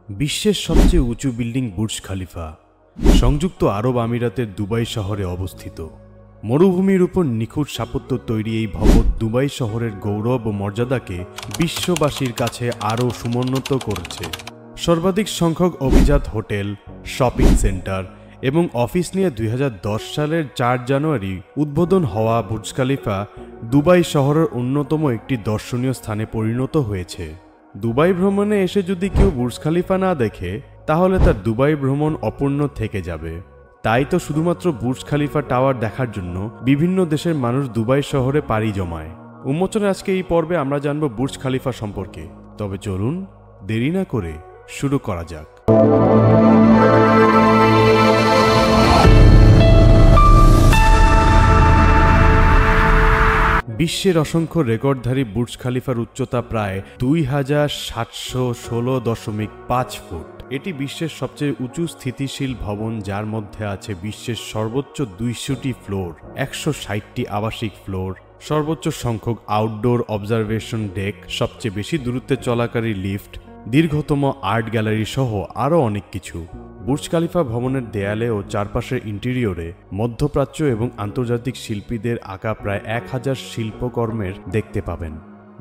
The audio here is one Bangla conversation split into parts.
বিশ্বের সবচেয়ে উঁচু বিল্ডিং বুর্জ খলিফা সংযুক্ত আরব আমিরাতের দুবাই শহরে অবস্থিত। মরুভূমির উপর নিখুঁত স্থাপত্য তৈরি এই ভবন দুবাই শহরের গৌরব ও মর্যাদাকে বিশ্ববাসীর কাছে আরও সমুন্নত করেছে। সর্বাধিক সংখ্যক অভিজাত হোটেল, শপিং সেন্টার এবং অফিস নিয়ে 2010 সালের 4 জানুয়ারি উদ্বোধন হওয়া বুর্জ খলিফা দুবাই শহরের অন্যতম একটি দর্শনীয় স্থানে পরিণত হয়েছে। দুবাই ভ্রমণে এসে যদি কেউ বুর্জ খলিফা না দেখে তাহলে তার দুবাই ভ্রমণ অপূর্ণ থেকে যাবে। তাই তো শুধুমাত্র বুর্জ খলিফা টাওয়ার দেখার জন্য বিভিন্ন দেশের মানুষ দুবাই শহরে পাড়ি জমায়। উন্মোচনের আজকে এই পর্বে আমরা জানব বুর্জ খলিফা সম্পর্কে। তবে চলুন দেরি না করে শুরু করা যাক। বিশ্বের অসংখ্য রেকর্ডধারী বুর্জ খলিফার উচ্চতা প্রায় 2716.5 ফুট। এটি বিশ্বের সবচেয়ে উঁচু স্থিতিশীল ভবন, যার মধ্যে আছে বিশ্বের সর্বোচ্চ 200টি ফ্লোর, 160টি আবাসিক ফ্লোর, সর্বোচ্চ সংখ্যক আউটডোর অবজারভেশন ডেক, সবচেয়ে বেশি দূরত্বে চলাকারী লিফট, দীর্ঘতম আর্ট গ্যালারি সহ আরও অনেক কিছু। বুর্জ খলিফা ভবনের দেয়ালে ও চারপাশের ইন্টেরিয়রে মধ্যপ্রাচ্য এবং আন্তর্জাতিক শিল্পীদের আঁকা প্রায় 1000 শিল্পকর্মের দেখতে পাবেন।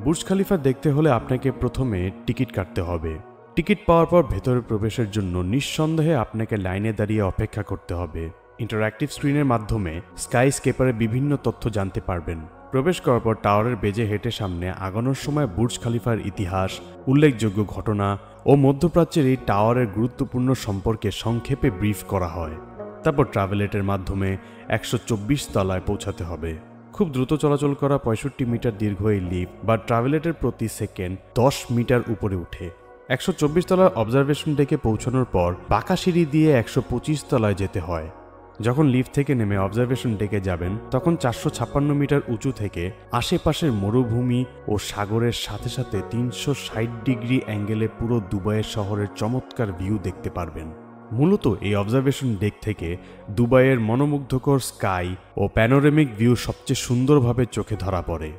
বুর্জ খলিফা দেখতে হলে আপনাকে প্রথমে টিকিট কাটতে হবে। টিকিট পাওয়ার পর ভেতরে প্রবেশের জন্য নিঃসন্দেহে আপনাকে লাইনে দাঁড়িয়ে অপেক্ষা করতে হবে। ইন্টারঅ্যাক্টিভ স্ক্রিনের মাধ্যমে স্কাই স্কেপারের বিভিন্ন তথ্য জানতে পারবেন। প্রবেশ করার পর টাওয়ারের বেজে হেঁটে সামনে আগানোর সময় বুর্জ খলিফার ইতিহাস, উল্লেখযোগ্য ঘটনা ও মধ্যপ্রাচ্যের এই টাওয়ারের গুরুত্বপূর্ণ সম্পর্কে সংক্ষেপে ব্রিফ করা হয়। তারপর ট্রাভেলেটের মাধ্যমে 124 তলায় পৌঁছাতে হবে। খুব দ্রুত চলাচল করা 65 মিটার দীর্ঘ এই লিফট বা ট্রাভেলেটের প্রতি সেকেন্ড 10 মিটার উপরে উঠে 124 তলার অবজারভেশন ডেকে পৌঁছানোর পর বাঁকা সিঁড়ি দিয়ে 125 তলায় যেতে হয়। যখন লিফট থেকে নেমে অবজারভেশন ডেকে যাবেন তখন 456 মিটার উঁচু থেকে আশেপাশের মরুভূমি ও সাগরের সাথে সাথে 360 ডিগ্রি অ্যাঙ্গেলে পুরো দুবাইয়ের শহরের চমৎকার ভিউ দেখতে পারবেন। মূলত এই অবজারভেশন ডেক থেকে দুবাইয়ের মনোমুগ্ধকর স্কাই ও প্যানোরামিক ভিউ সবচেয়ে সুন্দরভাবে চোখে ধরা পড়ে।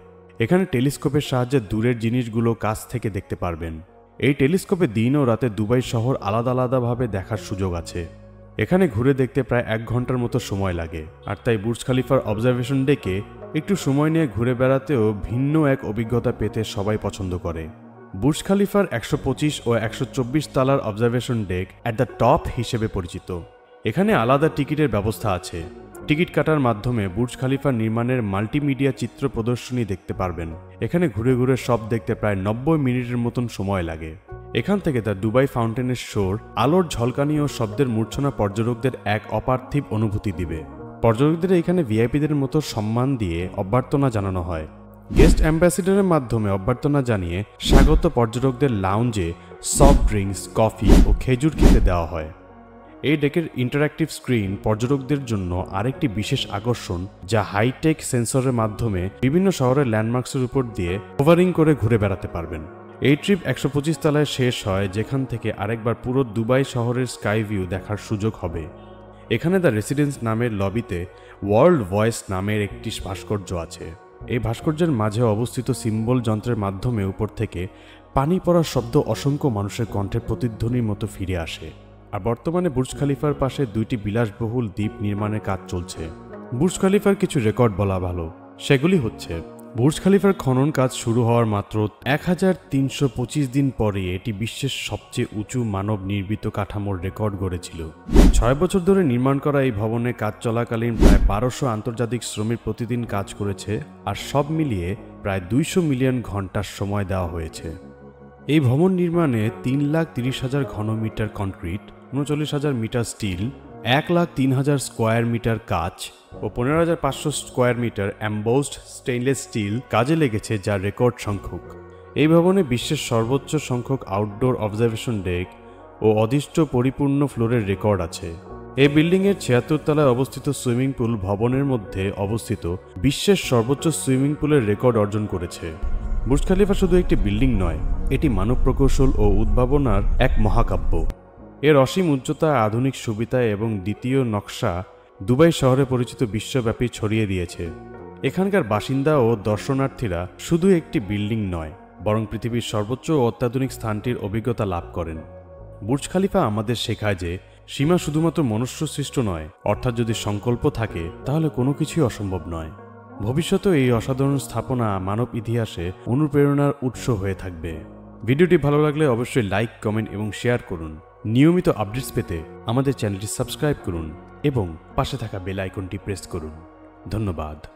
এখানে টেলিস্কোপের সাহায্যে দূরের জিনিসগুলো কাছ থেকে দেখতে পারবেন। এই টেলিস্কোপে দিন ও রাতে দুবাই শহর আলাদা আলাদাভাবে দেখার সুযোগ আছে। এখানে ঘুরে দেখতে প্রায় 1 ঘন্টার মতো সময় লাগে, আর তাই বুর্জ খলিফার অবজারভেশন ডেকে একটু সময় নিয়ে ঘুরে বেড়াতেও ভিন্ন এক অভিজ্ঞতা পেতে সবাই পছন্দ করে। বুর্জ খলিফার 125 ও 124 তলার observation day at the top হিসেবে পরিচিত। এখানে আলাদা টিকিটের ব্যবস্থা আছে। টিকিট কাটার মাধ্যমে বুর্জ খলিফা নির্মাণের মাল্টিমিডিয়া চিত্র প্রদর্শনী দেখতে পারবেন। এখানে ঘুরে ঘুরে সব দেখতে প্রায় 90 মিনিটের মতন সময় লাগে। এখান থেকে দ্য দুবাই ফাউন্টেনের শোর আলোর ঝলকানি ও শব্দের মূর্ছনা পর্যটকদের এক অপার্থিব অনুভূতি দিবে। পর্যটকদের এখানে ভিআইপিদের মতো সম্মান দিয়ে অভ্যর্থনা জানানো হয়। গেস্ট অ্যাম্বাসিডরের মাধ্যমে অভ্যর্থনা জানিয়ে স্বাগত পর্যটকদের লাউঞ্জে সফট ড্রিঙ্কস, কফি ও খেজুর খেতে দেওয়া হয়। এই ডেকের ইন্টারঅ্যাক্টিভ স্ক্রিন পর্যটকদের জন্য আরেকটি বিশেষ আকর্ষণ, যা হাইটেক সেন্সরের মাধ্যমে বিভিন্ন শহরের ল্যান্ডমার্কসের উপর দিয়ে ওভারিং করে ঘুরে বেড়াতে পারবেন। এই ট্রিপ 125 তলায় শেষ হয়, যেখান থেকে আরেকবার পুরো দুবাই শহরের স্কাই ভিউ দেখার সুযোগ হবে। এখানে দ্য রেসিডেন্স নামের লবিতে ওয়ার্ল্ড ভয়েস নামের একটি ভাস্কর্য আছে। এই ভাস্কর্যের মাঝে অবস্থিত সিম্বল যন্ত্রের মাধ্যমে উপর থেকে পানি পড়ার শব্দ অসংখ্য মানুষের কণ্ঠের প্রতিধ্বনির মতো ফিরে আসে। আর বর্তমানে বুর্জ খলিফার পাশে 2টি বিলাসবহুল দ্বীপ নির্মাণের কাজ চলছে। বুর্জ খলিফার কিছু রেকর্ড বলা ভালো। সেগুলি হচ্ছে: বুর্জ খলিফার খনন কাজ শুরু হওয়ার মাত্র 1325 দিন পরে এটি বিশ্বের সবচেয়ে উঁচু মানব নির্মিত কাঠামোর রেকর্ড গড়েছিল। 6 বছর ধরে নির্মাণ করা এই ভবনে কাজ চলাকালীন প্রায় 1200 আন্তর্জাতিক শ্রমিক প্রতিদিন কাজ করেছে, আর সব মিলিয়ে প্রায় 200 মিলিয়ন ঘন্টার সময় দেওয়া হয়েছে। এই ভবন নির্মাণে 3,30,000 ঘনমিটার concrete, 39,000 metre steel, 1,03,000 square metre কাচ ও 15,500 square metre embossed stainless steel কাজে লেগেছে, যা রেকর্ড সংখ্যক। এই ভবনে বিশ্বের সর্বোচ্চ সংখ্যক আউটডোর অবজারভেশন ডেক ও অদৃষ্ট পরিপূর্ণ ফ্লোরের রেকর্ড আছে। এই বিল্ডিংয়ের 76 তলায় অবস্থিত সুইমিং পুল ভবনের মধ্যে অবস্থিত বিশ্বের সর্বোচ্চ সুইমিং পুলের রেকর্ড অর্জন করেছে। বুর্জ খলিফা শুধু একটি বিল্ডিং নয়, এটি মানব প্রকৌশল ও উদ্ভাবনার এক মহাকাব্য। এর অসীম উচ্চতা, আধুনিক সুবিধা এবং দ্বিতীয় নকশা দুবাই শহরে পরিচিত বিশ্বব্যাপী ছড়িয়ে দিয়েছে। এখানকার বাসিন্দা ও দর্শনার্থীরা শুধু একটি বিল্ডিং নয়, বরং পৃথিবীর সর্বোচ্চ ও অত্যাধুনিক স্থানটির অভিজ্ঞতা লাভ করেন। বুর্জ খলিফা আমাদের শেখায় যে সীমা শুধুমাত্র মনুষ্য সৃষ্ট নয়, অর্থাৎ যদি সংকল্প থাকে তাহলে কোনো কিছুই অসম্ভব নয়। ভবিষ্যতেও এই অসাধারণ স্থাপনা মানব ইতিহাসে অনুপ্রেরণার উৎস হয়ে থাকবে। ভিডিওটি ভালো লাগলে অবশ্যই লাইক, কমেন্ট এবং শেয়ার করুন। নিয়মিত আপডেটস পেতে আমাদের চ্যানেলটি সাবস্ক্রাইব করুন এবং পাশে থাকা বেল আইকনটি প্রেস করুন। ধন্যবাদ।